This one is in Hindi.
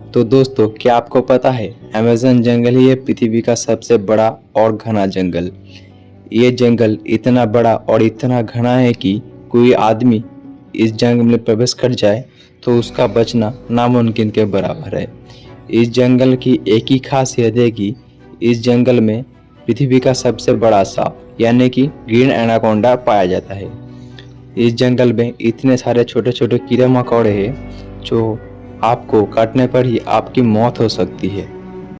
तो दोस्तों, क्या आपको पता है अमेज़न जंगल ही है पृथ्वी का सबसे बड़ा और घना जंगल। ये जंगल इतना बड़ा और इतना घना है कि कोई आदमी इस जंगल में प्रवेश कर जाए तो उसका बचना नामुमकिन के बराबर है। इस जंगल की एक ही खासियत है कि इस जंगल में पृथ्वी का सबसे बड़ा सांप यानी कि ग्रीन एनाकोंडा पाया जाता है। इस जंगल में इतने सारे छोटे छोटे कीड़े मकोड़े हैं जो आपको काटने पर ही आपकी मौत हो सकती है।